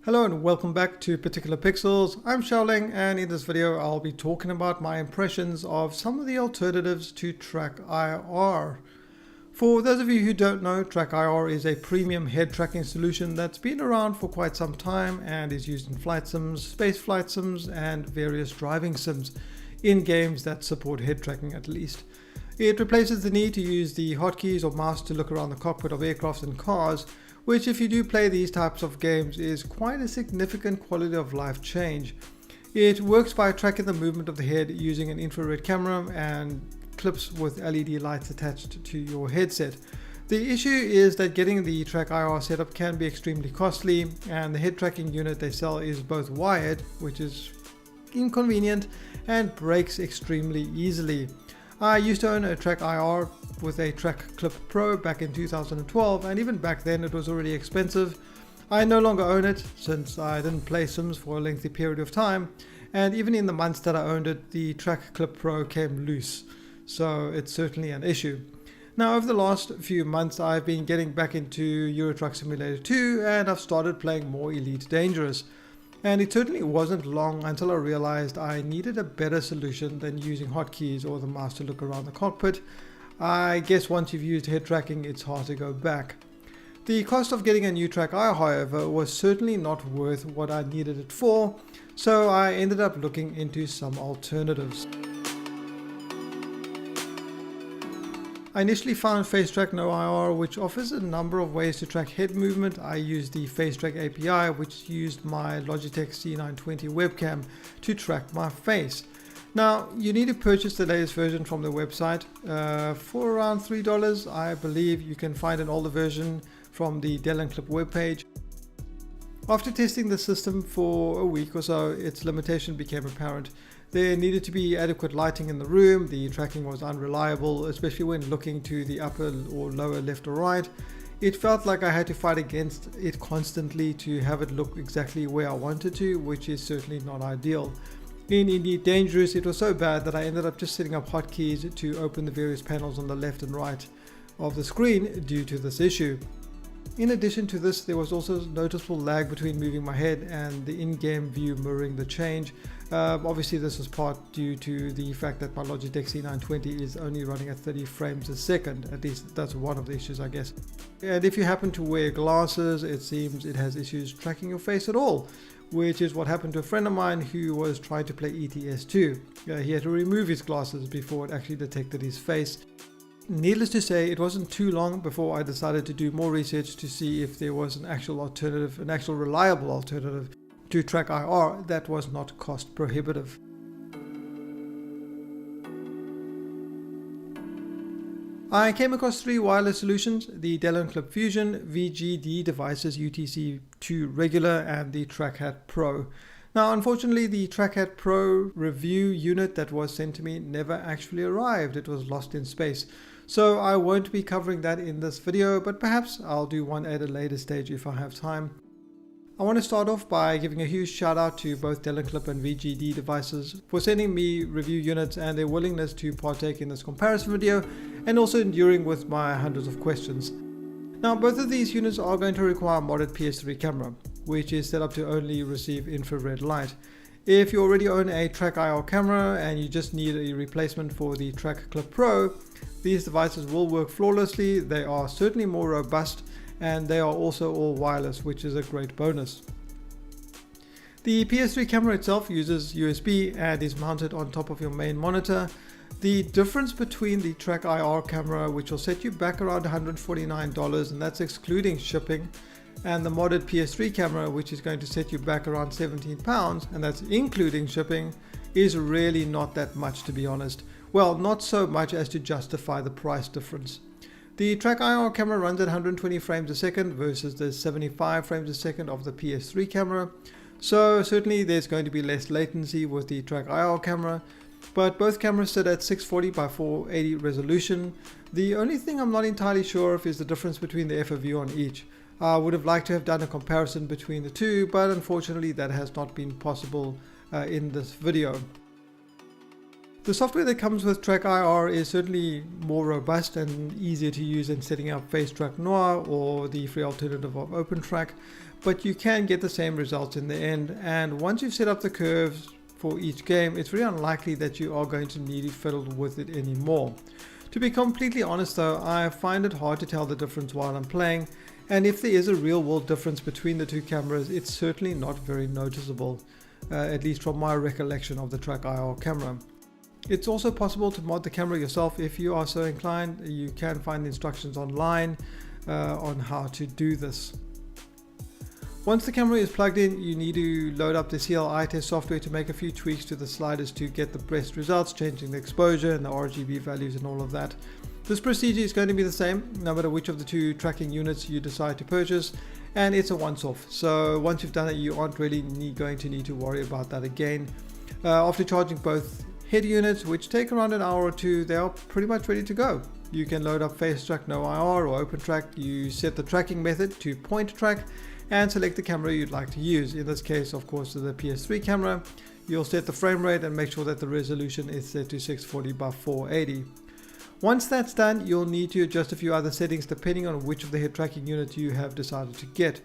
Hello and welcome back to Particular Pixels. I'm Xiaoling, and in this video I'll be talking about my impressions of some of the alternatives to Trackhat. For those of you who don't know, Trackhat is a premium head tracking solution that's been around for quite some time and is used in flight sims, space flight sims and various driving sims in games that support head tracking at least. It replaces the need to use the hotkeys or mouse to look around the cockpit of aircraft and cars, which if you do play these types of games is quite a significant quality of life change. It works by tracking the movement of the head using an infrared camera and clips with LED lights attached to your headset. The issue is that getting the Trackhat setup can be extremely costly, and the head tracking unit they sell is both wired, which is inconvenient, and breaks extremely easily. I used to own a Trackhat with a Trackclip Pro back in 2012, and even back then it was already expensive. I no longer own it since I didn't play Sims for a lengthy period of time, and even in the months that I owned it, the Trackclip Pro came loose, so it's certainly an issue. Now over the last few months I've been getting back into Euro Truck Simulator 2 and I've started playing more Elite Dangerous. And it certainly wasn't long until I realized I needed a better solution than using hotkeys or the mouse to look around the cockpit. I guess once you've used head tracking, it's hard to go back. The cost of getting a new Trackhat, however, was certainly not worth what I needed it for, so I ended up looking into some alternatives. I initially found FacetrackNoir, which offers a number of ways to track head movement. I used the FaceTrack API, which used my Logitech C920 webcam to track my face. Now, you need to purchase the latest version from the website for around $3. I believe you can find an older version from the Delanclip webpage. After testing the system for a week or so, its limitation became apparent. There needed to be adequate lighting in the room, the tracking was unreliable, especially when looking to the upper or lower left or right. It felt like I had to fight against it constantly to have it look exactly where I wanted to, which is certainly not ideal. In Elite Dangerous, it was so bad that I ended up just setting up hotkeys to open the various panels on the left and right of the screen due to this issue. In addition to this, there was also noticeable lag between moving my head and the in-game view mirroring the change. Obviously this was part due to the fact that my Logitech C920 is only running at 30 frames a second. At least that's one of the issues, I guess. And if you happen to wear glasses, it seems it has issues tracking your face at all, which is what happened to a friend of mine who was trying to play ETS2. He had to remove his glasses before it actually detected his face. Needless to say, it wasn't too long before I decided to do more research to see if there was an actual alternative, an actual reliable alternative to Trackhat that was not cost prohibitive. I came across three wireless solutions: the Delanclip Fusion, VGD Devices UTCII Regular and the Trackhat Pro. Now unfortunately the Trackhat Pro review unit that was sent to me never actually arrived. It was lost in space. So I won't be covering that in this video, but perhaps I'll do one at a later stage if I have time. I want to start off by giving a huge shout out to both Delanclip and VGD Devices for sending me review units and their willingness to partake in this comparison video, and also enduring with my hundreds of questions. Now both of these units are going to require a modded PS3 camera, which is set up to only receive infrared light. If you already own a Trackhat camera and you just need a replacement for the Trackclip Pro, these devices will work flawlessly. They are certainly more robust and they are also all wireless, which is a great bonus. The PS3 camera itself uses USB and is mounted on top of your main monitor. The difference between the Trackhat camera, which will set you back around $149, and that's excluding shipping, and the modded PS3 camera, which is going to set you back around £17, and that's including shipping, is really not that much, to be honest. Well, not so much as to justify the price difference. The Trackhat camera runs at 120 frames a second versus the 75 frames a second of the PS3 camera, so certainly there's going to be less latency with the Trackhat camera, but both cameras sit at 640 by 480 resolution. The only thing I'm not entirely sure of is the difference between the FOV on each. I would have liked to have done a comparison between the two, but unfortunately that has not been possible in this video. The software that comes with TrackIR is certainly more robust and easier to use than setting up FacetrackNoir or the free alternative of OpenTrack, but you can get the same results in the end, and once you've set up the curves for each game, it's very unlikely that you are going to need to fiddle with it anymore. To be completely honest though, I find it hard to tell the difference while I'm playing, and if there is a real world difference between the two cameras, it's certainly not very noticeable, at least from my recollection of the TrackIR camera. It's also possible to mod the camera yourself if you are so inclined. You can find instructions online on how to do this. Once the camera is plugged in, you need to load up the CLI test software to make a few tweaks to the sliders to get the best results, changing the exposure and the RGB values and all of that. This procedure is going to be the same no matter which of the two tracking units you decide to purchase, and it's a once-off. So once you've done it, you aren't really going to need to worry about that again. After charging both head units, which take around an hour or two, they are pretty much ready to go. You can load up FacetrackNoir or OpenTrack. You set the tracking method to point track and select the camera you'd like to use. In this case, of course, the PS3 camera. You'll set the frame rate and make sure that the resolution is set to 640 by 480. Once that's done, you'll need to adjust a few other settings depending on which of the head tracking units you have decided to get.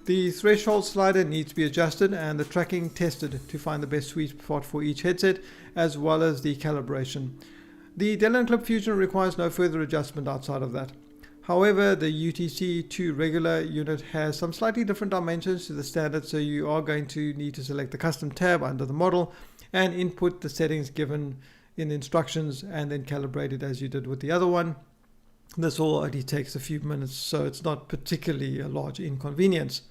The threshold slider needs to be adjusted and the tracking tested to find the best sweet spot for each headset, as well as the calibration. The Delanclip Fusion requires no further adjustment outside of that. However, the UTCII Regular unit has some slightly different dimensions to the standard, so you are going to need to select the custom tab under the model and input the settings given in the instructions and then calibrate it as you did with the other one. This all only takes a few minutes, so it's not particularly a large inconvenience.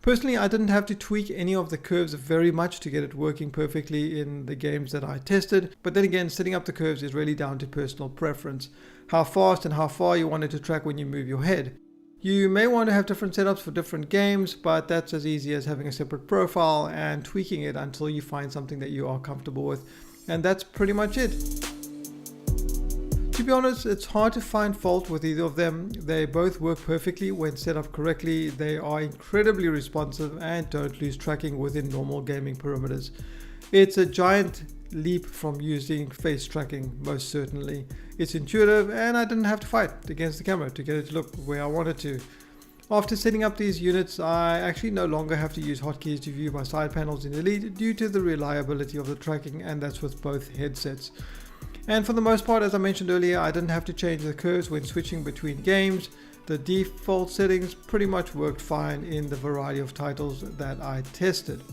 Personally, I didn't have to tweak any of the curves very much to get it working perfectly in the games that I tested, but then again, setting up the curves is really down to personal preference. How fast and how far you want it to track when you move your head. You may want to have different setups for different games, but that's as easy as having a separate profile and tweaking it until you find something that you are comfortable with. And that's pretty much it. To be honest, it's hard to find fault with either of them. They both work perfectly when set up correctly. They are incredibly responsive and don't lose tracking within normal gaming parameters. It's a giant leap from using face tracking, most certainly. It's intuitive and I didn't have to fight against the camera to get it to look where I wanted to. After setting up these units, I actually no longer have to use hotkeys to view my side panels in Elite due to the reliability of the tracking, and that's with both headsets. And for the most part, as I mentioned earlier, I didn't have to change the curves when switching between games. The default settings pretty much worked fine in the variety of titles that I tested.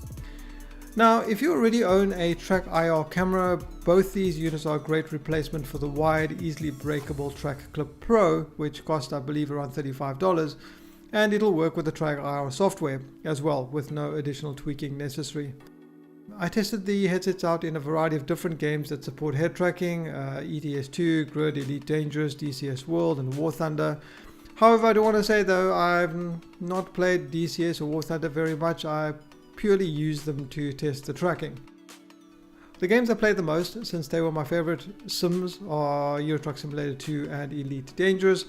Now, if you already own a TrackIR camera, both these units are a great replacement for the wide, easily breakable Trackclip Pro, which cost I believe around $35, and it'll work with the TrackIR software as well, with no additional tweaking necessary. I tested the headsets out in a variety of different games that support head tracking, ETS2, Grid, Elite Dangerous, DCS World, and War Thunder. However, I do want to say though, I've not played DCS or War Thunder very much. I purely use them to test the tracking. The games I played the most, since they were my favorite sims, are Euro Truck Simulator 2 and Elite Dangerous,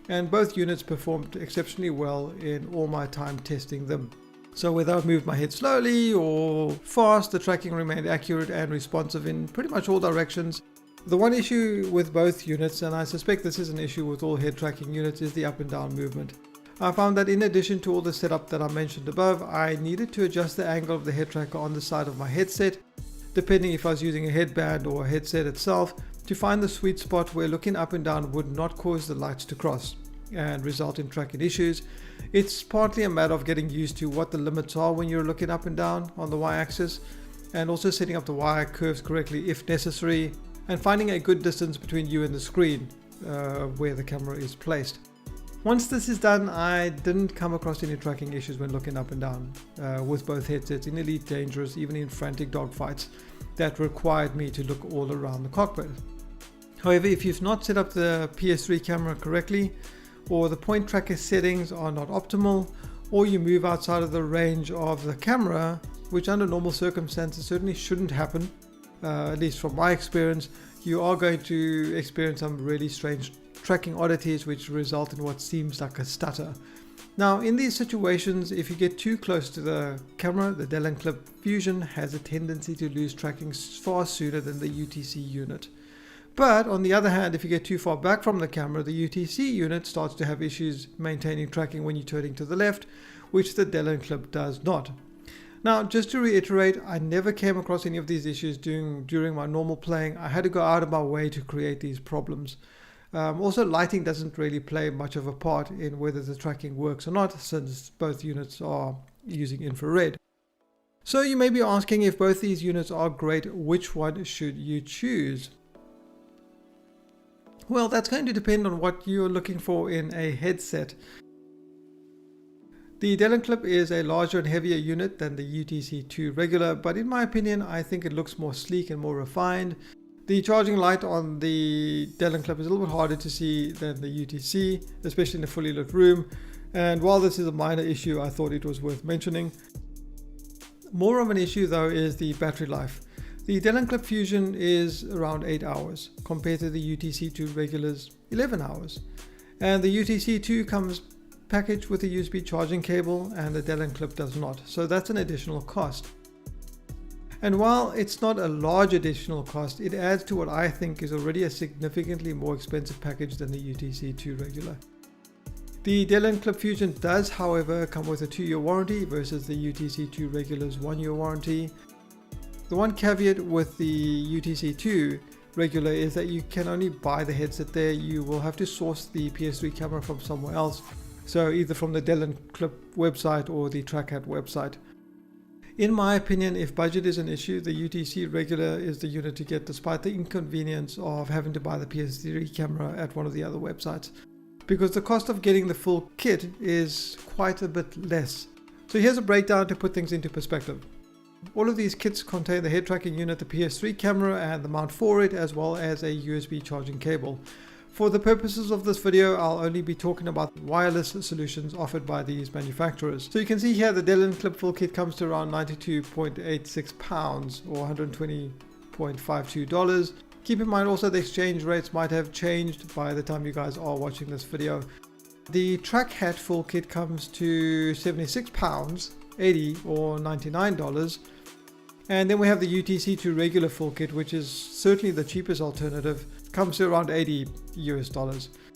and both units performed exceptionally well in all my time testing them. So whether I moved my head slowly or fast, the tracking remained accurate and responsive in pretty much all directions. The one issue with both units, and I suspect this is an issue with all head tracking units, is the up and down movement. I found that in addition to all the setup that I mentioned above, I needed to adjust the angle of the head tracker on the side of my headset, depending if I was using a headband or a headset itself, to find the sweet spot where looking up and down would not cause the lights to cross and result in tracking issues. It's partly a matter of getting used to what the limits are when you're looking up and down on the y-axis, and also setting up the wire curves correctly if necessary, and finding a good distance between you and the screen where the camera is placed. Once this is done, I didn't come across any tracking issues when looking up and down with both headsets in Elite Dangerous, even in frantic dogfights that required me to look all around the cockpit. However, if you've not set up the PS3 camera correctly, or the point tracker settings are not optimal, or you move outside of the range of the camera, which under normal circumstances certainly shouldn't happen, at least from my experience, you are going to experience some really strange tracking oddities which result in what seems like a stutter. Now in these situations, if you get too close to the camera, the Delanclip Fusion has a tendency to lose tracking far sooner than the UTC unit. But on the other hand, if you get too far back from the camera, the UTC unit starts to have issues maintaining tracking when you're turning to the left, which the Delanclip does not. Now, just to reiterate, I never came across any of these issues during my normal playing. I had to go out of my way to create these problems. Also, lighting doesn't really play much of a part in whether the tracking works or not, since both units are using infrared. So you may be asking, if both these units are great, which one should you choose? Well, that's going to depend on what you're looking for in a headset. The Delanclip is a larger and heavier unit than the UTCII Regular, but in my opinion, I think it looks more sleek and more refined. The charging light on the Delanclip is a little bit harder to see than the UTC, especially in a fully lit room. And while this is a minor issue, I thought it was worth mentioning. More of an issue though is the battery life. The Delanclip Fusion is around 8 hours compared to the UTCII Regular's 11 hours. And the UTCII comes packaged with a USB charging cable and the Delanclip does not. So that's an additional cost. And while it's not a large additional cost, it adds to what I think is already a significantly more expensive package than the UTCII Regular. The Delanclip Fusion does, however, come with a 2-year warranty versus the UTCII Regular's 1-year warranty. The one caveat with the UTCII Regular is that you can only buy the headset there. You will have to source the PS3 camera from somewhere else, so either from the Delanclip website or the Trackhat website. In my opinion, if budget is an issue, the UTCII Regular is the unit to get, despite the inconvenience of having to buy the PS3 camera at one of the other websites, because the cost of getting the full kit is quite a bit less. So here's a breakdown to put things into perspective. All of these kits contain the head tracking unit, the PS3 camera and the mount for it, as well as a USB charging cable. For the purposes of this video, I'll only be talking about wireless solutions offered by these manufacturers. So you can see here the Delanclip full kit comes to around £92.86 or $120.52. Keep in mind also the exchange rates might have changed by the time you guys are watching this video. The Trackhat full kit comes to £76.80 or $99. And then we have the UTCII Regular full kit, which is certainly the cheapest alternative, comes to around $80 US.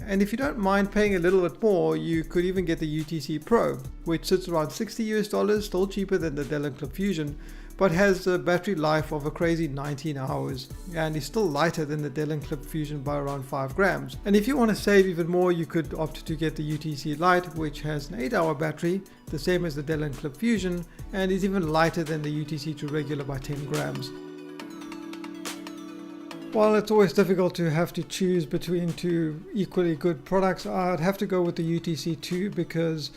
And if you don't mind paying a little bit more, you could even get the UTCII Pro, which sits around $60 US, still cheaper than the Delanclip Fusion, but has a battery life of a crazy 19 hours and is still lighter than the Delanclip Fusion by around 5 grams. And if you want to save even more, you could opt to get the UTCII Lite, which has an 8-hour battery, the same as the Delanclip Fusion, and is even lighter than the UTCII Regular by 10 grams. While it's always difficult to have to choose between two equally good products, I'd have to go with the UTCII because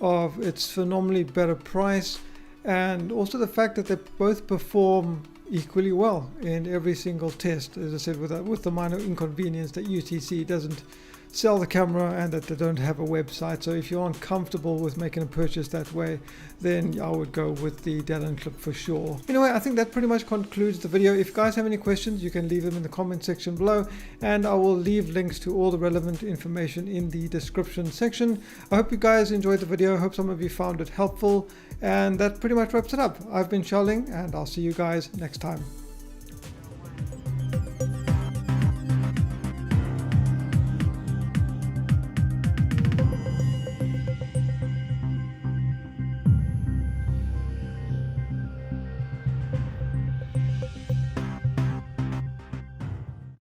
of its phenomenally better price, and also the fact that they both perform equally well in every single test. As I said, with the minor inconvenience that UTC doesn't sell the camera and that they don't have a website. So if you aren't comfortable with making a purchase that way, then I would go with the Delanclip for sure. Anyway, I think that pretty much concludes the video. If you guys have any questions, you can leave them in the comment section below, and I will leave links to all the relevant information in the description section. I hope you guys enjoyed the video. I hope some of you found it helpful, and that pretty much wraps it up. I've been Xiaoling, and I'll see you guys next time.